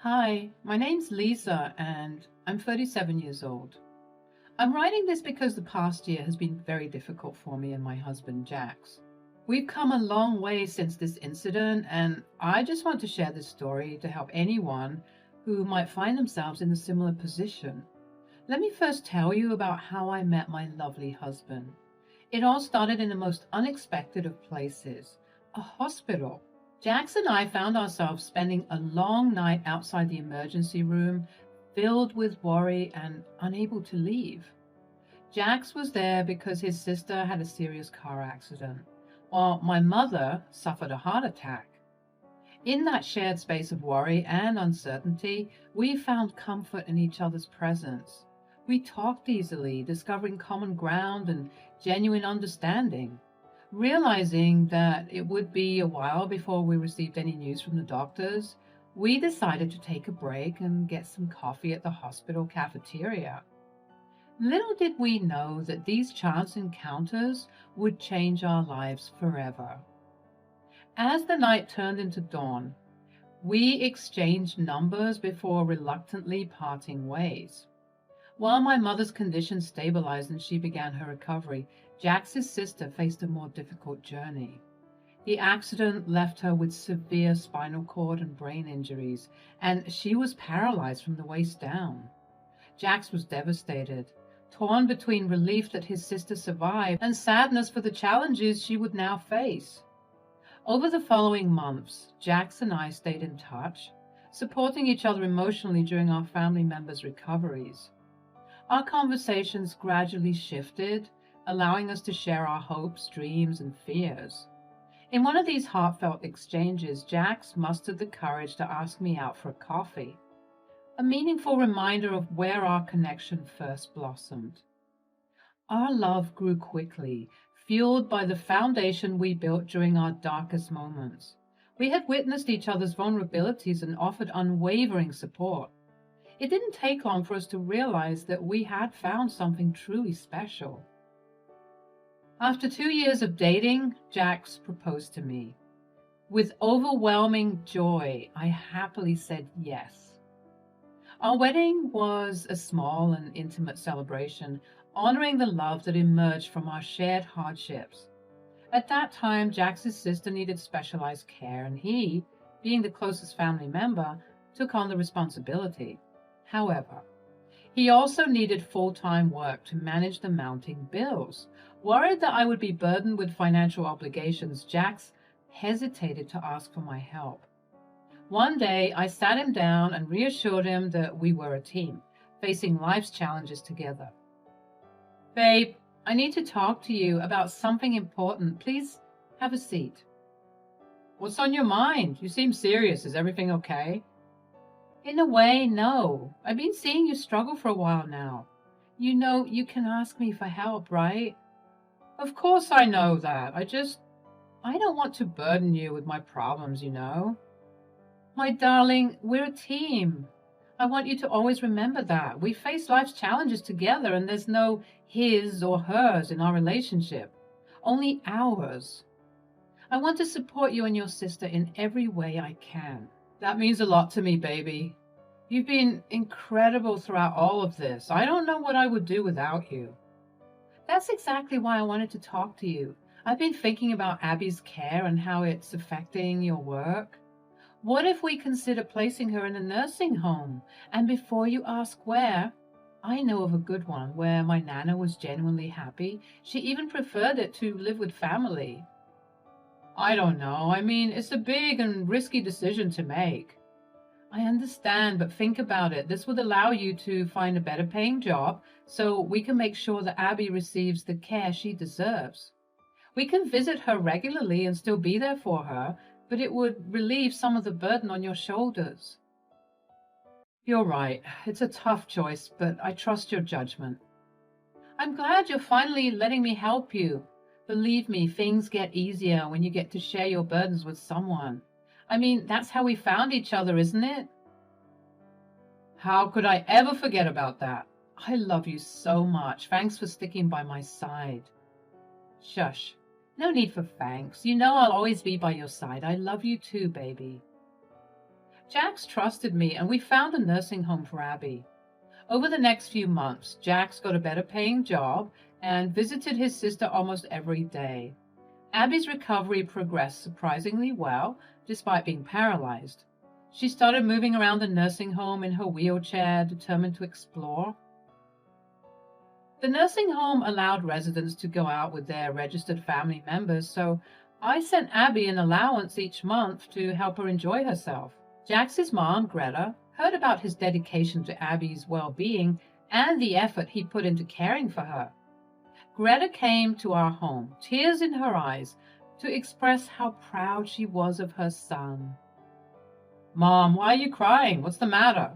Hi, my name's Lisa and I'm 37 years old. I'm writing this because the past year has been very difficult for me and my husband, Jax. We've come a long way since this incident, and I just want to share this story to help anyone who might find themselves in a similar position. Let me first tell you about how I met my lovely husband. It all started in the most unexpected of places, a hospital. Jax and I found ourselves spending a long night outside the emergency room, filled with worry and unable to leave. Jax was there because his sister had a serious car accident, while my mother suffered a heart attack. In that shared space of worry and uncertainty, we found comfort in each other's presence. We talked easily, discovering common ground and genuine understanding. Realizing that it would be a while before we received any news from the doctors, we decided to take a break and get some coffee at the hospital cafeteria. Little did we know that these chance encounters would change our lives forever. As the night turned into dawn, we exchanged numbers before reluctantly parting ways. While my mother's condition stabilized and she began her recovery, Jax's sister faced a more difficult journey. The accident left her with severe spinal cord and brain injuries, and she was paralyzed from the waist down. Jax was devastated, torn between relief that his sister survived and sadness for the challenges she would now face. Over the following months, Jax and I stayed in touch, supporting each other emotionally during our family members' recoveries. Our conversations gradually shifted, allowing us to share our hopes, dreams, and fears. In one of these heartfelt exchanges, Jax mustered the courage to ask me out for a coffee, a meaningful reminder of where our connection first blossomed. Our love grew quickly, fueled by the foundation we built during our darkest moments. We had witnessed each other's vulnerabilities and offered unwavering support. It didn't take long for us to realize that we had found something truly special. After 2 years of dating, Jax proposed to me. With overwhelming joy, I happily said yes. Our wedding was a small and intimate celebration, honoring the love that emerged from our shared hardships. At that time, Jax's sister needed specialized care, and he, being the closest family member, took on the responsibility. However, he also needed full-time work to manage the mounting bills. Worried that I would be burdened with financial obligations, Jax hesitated to ask for my help. One day, I sat him down and reassured him that we were a team, facing life's challenges together. Babe, I need to talk to you about something important. Please have a seat. What's on your mind? You seem serious. Is everything okay? In a way, no. I've been seeing you struggle for a while now. You know, you can ask me for help, right? Of course I know that. I don't want to burden you with my problems. My darling, we're a team. I want you to always remember that. We face life's challenges together, and there's no his or hers in our relationship, only ours. I want to support you and your sister in every way I can. That means a lot to me, baby. You've been incredible throughout all of this. I don't know what I would do without you. That's exactly why I wanted to talk to you. I've been thinking about Abby's care and how it's affecting your work. What if we consider placing her in a nursing home? And before you ask where, I know of a good one where my Nana was genuinely happy. She even preferred it to live with family. I don't know. I mean, it's a big and risky decision to make. I understand, but think about it. This would allow you to find a better paying job so we can make sure that Abby receives the care she deserves. We can visit her regularly and still be there for her, but it would relieve some of the burden on your shoulders. You're right. It's a tough choice, but I trust your judgment. I'm glad you're finally letting me help you. Believe me, things get easier when you get to share your burdens with someone. I mean, that's how we found each other, isn't it? How could I ever forget about that? I love you so much. Thanks for sticking by my side. Shush. No need for thanks. You know I'll always be by your side. I love you too, baby. Jax trusted me, and we found a nursing home for Abby. Over the next few months, Jax got a better paying job and visited his sister almost every day. Abby's recovery progressed surprisingly well, despite being paralyzed. She started moving around the nursing home in her wheelchair, determined to explore. The nursing home allowed residents to go out with their registered family members, so I sent Abby an allowance each month to help her enjoy herself. Jax's mom, Greta, heard about his dedication to Abby's well-being and the effort he put into caring for her. Greta came to our home, tears in her eyes, to express how proud she was of her son. "Mom, why are you crying? What's the matter?"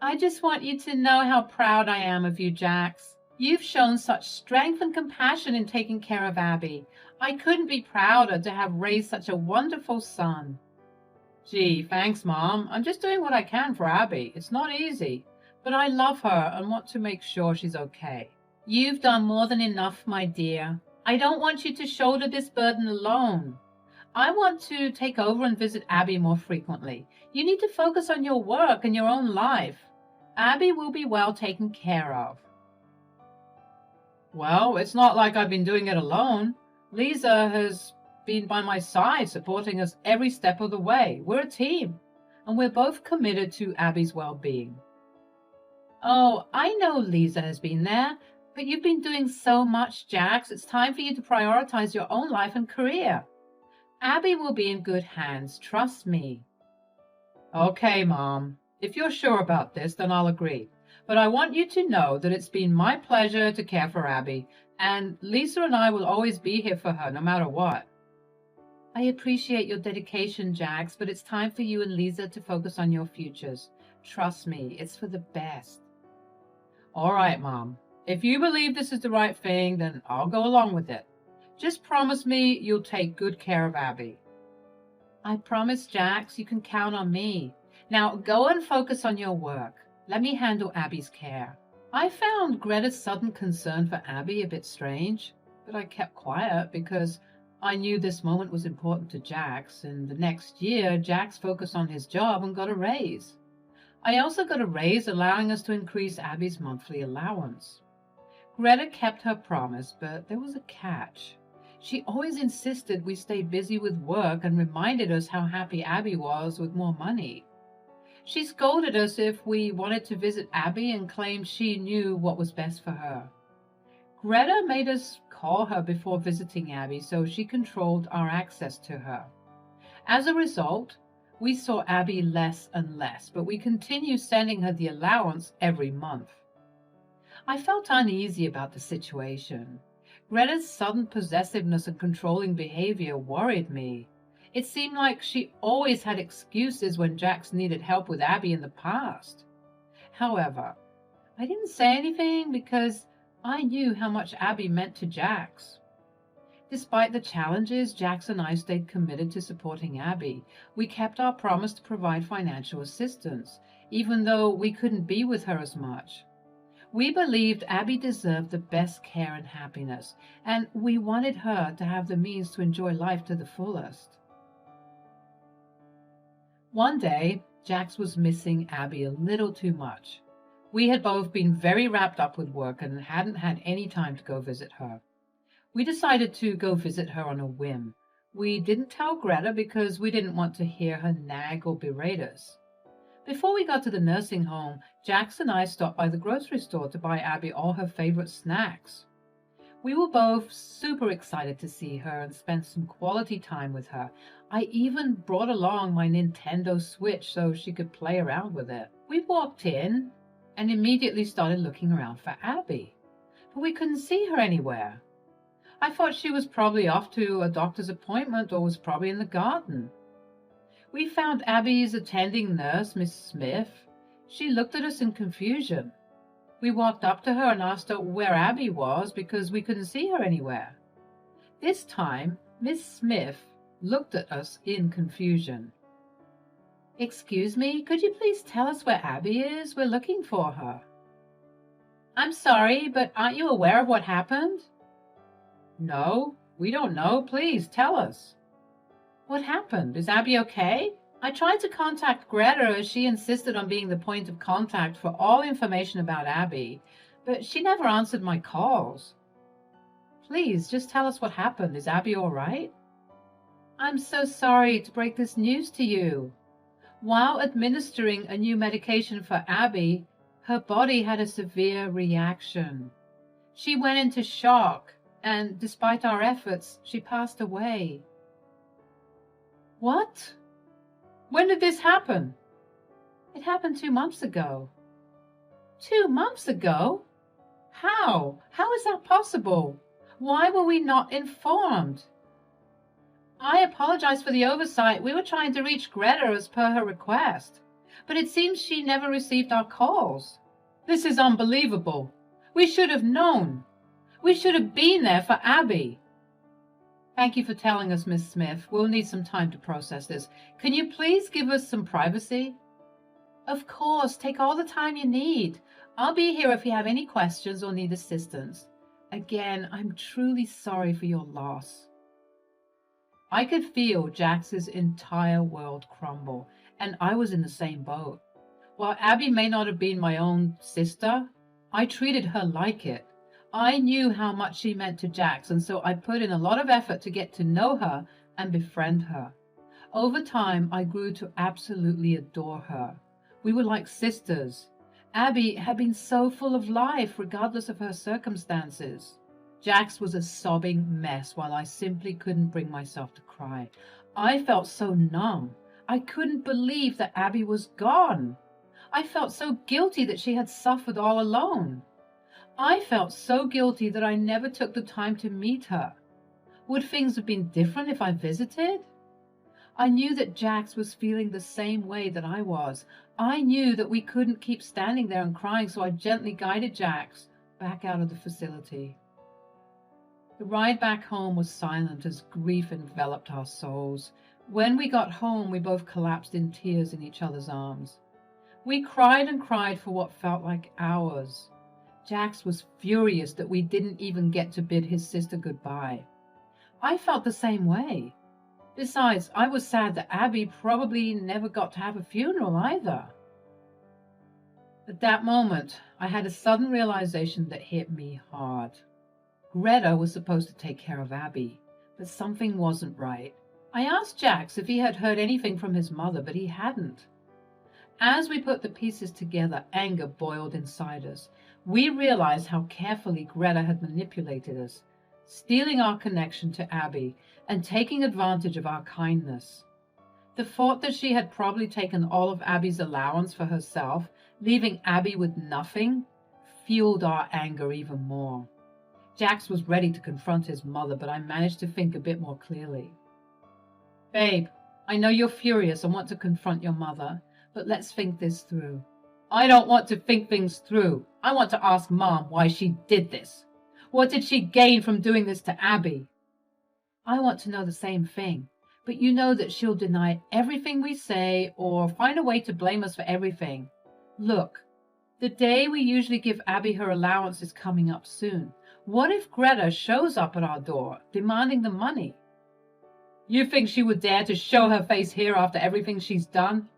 "I just want you to know how proud I am of you, Jax. You've shown such strength and compassion in taking care of Abby. I couldn't be prouder to have raised such a wonderful son." "Gee, thanks, Mom. I'm just doing what I can for Abby. It's not easy, but I love her and want to make sure she's okay." "You've done more than enough, my dear. I don't want you to shoulder this burden alone. I want to take over and visit Abby more frequently. You need to focus on your work and your own life. Abby will be well taken care of." "Well, it's not like I've been doing it alone. Lisa has been by my side, supporting us every step of the way. We're a team, and we're both committed to Abby's well-being." "Oh, I know Lisa has been there, but you've been doing so much, Jax. It's time for you to prioritize your own life and career. Abby will be in good hands, trust me." "Okay, Mom. If you're sure about this, then I'll agree. But I want you to know that it's been my pleasure to care for Abby, and Lisa and I will always be here for her, no matter what." "I appreciate your dedication, Jax, but it's time for you and Lisa to focus on your futures. Trust me, it's for the best." "All right, Mom. If you believe this is the right thing, then I'll go along with it. Just promise me you'll take good care of Abby." "I promise, Jax. You can count on me. Now go and focus on your work. Let me handle Abby's care." I found Greta's sudden concern for Abby a bit strange, but I kept quiet because I knew this moment was important to Jax, and the next year Jax focused on his job and got a raise. I also got a raise, allowing us to increase Abby's monthly allowance. Greta kept her promise, but there was a catch. She always insisted we stay busy with work and reminded us how happy Abby was with more money. She scolded us if we wanted to visit Abby and claimed she knew what was best for her. Greta made us call her before visiting Abby so she controlled our access to her. As a result, we saw Abby less and less, but we continued sending her the allowance every month. I felt uneasy about the situation. Greta's sudden possessiveness and controlling behavior worried me. It seemed like she always had excuses when Jax needed help with Abby in the past. However, I didn't say anything because I knew how much Abby meant to Jax. Despite the challenges, Jax and I stayed committed to supporting Abby. We kept our promise to provide financial assistance, even though we couldn't be with her as much. We believed Abby deserved the best care and happiness, and we wanted her to have the means to enjoy life to the fullest. One day, Jax was missing Abby a little too much. We had both been very wrapped up with work and hadn't had any time to go visit her. We decided to go visit her on a whim. We didn't tell Greta because we didn't want to hear her nag or berate us. Before we got to the nursing home, Jax and I stopped by the grocery store to buy Abby all her favorite snacks. We were both super excited to see her and spend some quality time with her. I even brought along my Nintendo Switch so she could play around with it. We walked in and immediately started looking around for Abby, but we couldn't see her anywhere. I thought she was probably off to a doctor's appointment or was probably in the garden. We found Abby's attending nurse, Miss Smith. She looked at us in confusion. We walked up to her and asked her where Abby was because we couldn't see her anywhere. This time, Miss Smith looked at us in confusion. "Excuse me, could you please tell us where Abby is? We're looking for her." "I'm sorry, but aren't you aware of what happened?" "No, we don't know. Please tell us." "What happened? Is Abby okay? I tried to contact Greta as she insisted on being the point of contact for all information about Abby, but she never answered my calls. Please, just tell us what happened. Is Abby all right? I'm so sorry to break this news to you. While administering a new medication for Abby, her body had a severe reaction. She went into shock, and despite our efforts, she passed away. What? When did this happen? It happened 2 months ago. 2 months ago? How? How is that possible? Why were we not informed? I apologize for the oversight. We were trying to reach Greta as per her request, but it seems she never received our calls. This is unbelievable. We should have known. We should have been there for Abby. Thank you for telling us, Miss Smith. We'll need some time to process this. Can you please give us some privacy? Of course. Take all the time you need. I'll be here if you have any questions or need assistance. Again, I'm truly sorry for your loss. I could feel Jax's entire world crumble, and I was in the same boat. While Abby may not have been my own sister, I treated her like it. I knew how much she meant to Jax, and so I put in a lot of effort to get to know her and befriend her. Over time, I grew to absolutely adore her. We were like sisters. Abby had been so full of life, regardless of her circumstances. Jax was a sobbing mess while I simply couldn't bring myself to cry. I felt so numb. I couldn't believe that Abby was gone. I felt so guilty that she had suffered all alone. I felt so guilty that I never took the time to meet her. Would things have been different if I visited? I knew that Jax was feeling the same way that I was. I knew that we couldn't keep standing there and crying, so I gently guided Jax back out of the facility. The ride back home was silent as grief enveloped our souls. When we got home, we both collapsed in tears in each other's arms. We cried and cried for what felt like hours. Jax was furious that we didn't even get to bid his sister goodbye. I felt the same way. Besides, I was sad that Abby probably never got to have a funeral either. At that moment, I had a sudden realization that hit me hard. Greta was supposed to take care of Abby, but something wasn't right. I asked Jax if he had heard anything from his mother, but he hadn't. As we put the pieces together, anger boiled inside us. We realized how carefully Greta had manipulated us, stealing our connection to Abby and taking advantage of our kindness. The thought that she had probably taken all of Abby's allowance for herself, leaving Abby with nothing, fueled our anger even more. Jax was ready to confront his mother, but I managed to think a bit more clearly. Babe, I know you're furious and want to confront your mother, but let's think this through. I don't want to think things through. I want to ask Mom why she did this. What did she gain from doing this to Abby? I want to know the same thing, but you know that she'll deny everything we say or find a way to blame us for everything. Look, the day we usually give Abby her allowance is coming up soon. What if Greta shows up at our door, demanding the money? You think she would dare to show her face here after everything she's done?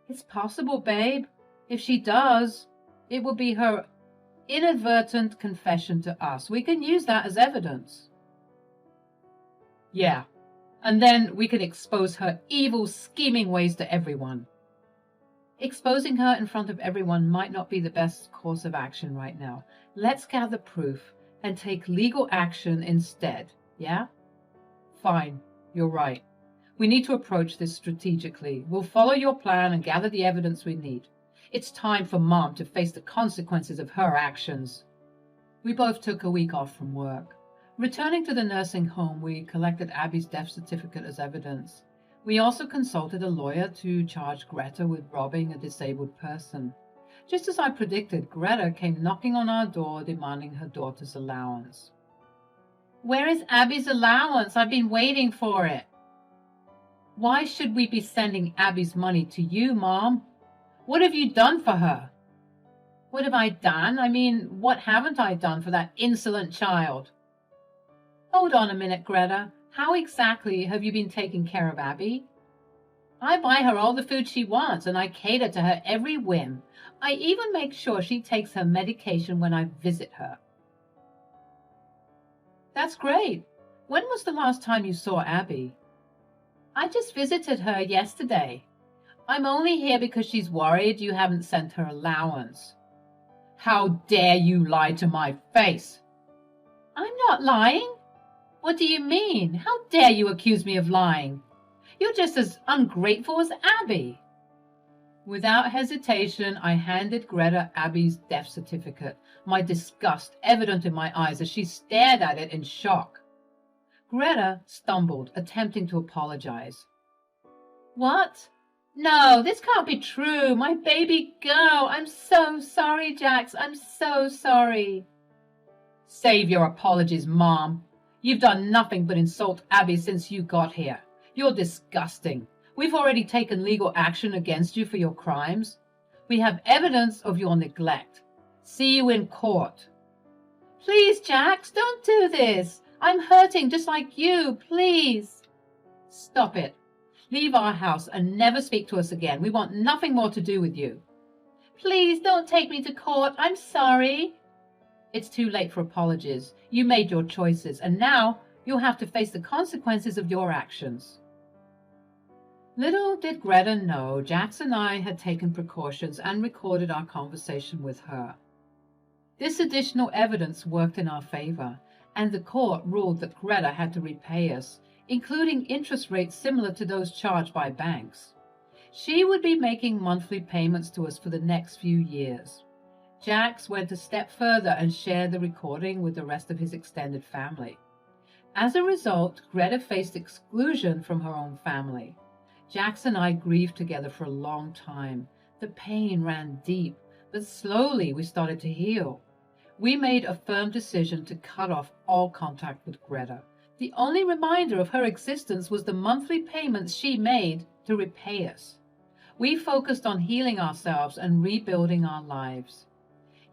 It's possible, babe. If she does, it will be her inadvertent confession to us. We can use that as evidence. Yeah, and then we can expose her evil, scheming ways to everyone. Exposing her in front of everyone might not be the best course of action right now. Let's gather proof and take legal action instead, yeah? Fine, you're right. We need to approach this strategically. We'll follow your plan and gather the evidence we need. It's time for Mom to face the consequences of her actions. We both took a week off from work. Returning to the nursing home, we collected Abby's death certificate as evidence. We also consulted a lawyer to charge Greta with robbing a disabled person. Just as I predicted, Greta came knocking on our door demanding her daughter's allowance. Where is Abby's allowance? I've been waiting for it. Why should we be sending Abby's money to you, Mom? What have you done for her? What have I done? I mean, what haven't I done for that insolent child? Hold on a minute, Greta. How exactly have you been taking care of Abby? I buy her all the food she wants, and I cater to her every whim. I even make sure she takes her medication when I visit her. That's great. When was the last time you saw Abby? I just visited her yesterday. I'm only here because she's worried you haven't sent her allowance. How dare you lie to my face? I'm not lying. What do you mean? How dare you accuse me of lying? You're just as ungrateful as Abby. Without hesitation, I handed Greta Abby's death certificate, my disgust evident in my eyes as she stared at it in shock. Greta stumbled, attempting to apologize. What? No, this can't be true. My baby girl. I'm so sorry, Jax. I'm so sorry. Save your apologies, Mom. You've done nothing but insult Abby since you got here. You're disgusting. We've already taken legal action against you for your crimes. We have evidence of your neglect. See you in court. Please, Jax, don't do this. I'm hurting just like you. Please. Stop it. Leave our house and never speak to us again. We want nothing more to do with you. Please don't take me to court. I'm sorry. It's too late for apologies. You made your choices, and now you'll have to face the consequences of your actions. Little did Greta know, Jax and I had taken precautions and recorded our conversation with her. This additional evidence worked in our favor, and the court ruled that Greta had to repay us, including interest rates similar to those charged by banks. She would be making monthly payments to us for the next few years. Jax went a step further and shared the recording with the rest of his extended family. As a result, Greta faced exclusion from her own family. Jax and I grieved together for a long time. The pain ran deep, but slowly we started to heal. We made a firm decision to cut off all contact with Greta. The only reminder of her existence was the monthly payments she made to repay us. We focused on healing ourselves and rebuilding our lives.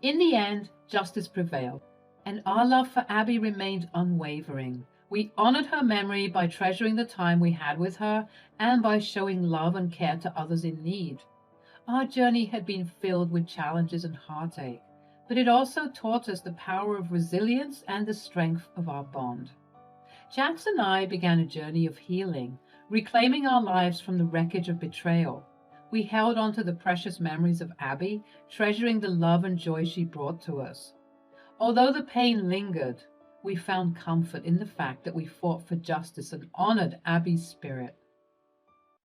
In the end, justice prevailed, and our love for Abby remained unwavering. We honored her memory by treasuring the time we had with her and by showing love and care to others in need. Our journey had been filled with challenges and heartache, but it also taught us the power of resilience and the strength of our bond. Jax and I began a journey of healing, reclaiming our lives from the wreckage of betrayal. We held on to the precious memories of Abby, treasuring the love and joy she brought to us. Although the pain lingered, we found comfort in the fact that we fought for justice and honored Abby's spirit.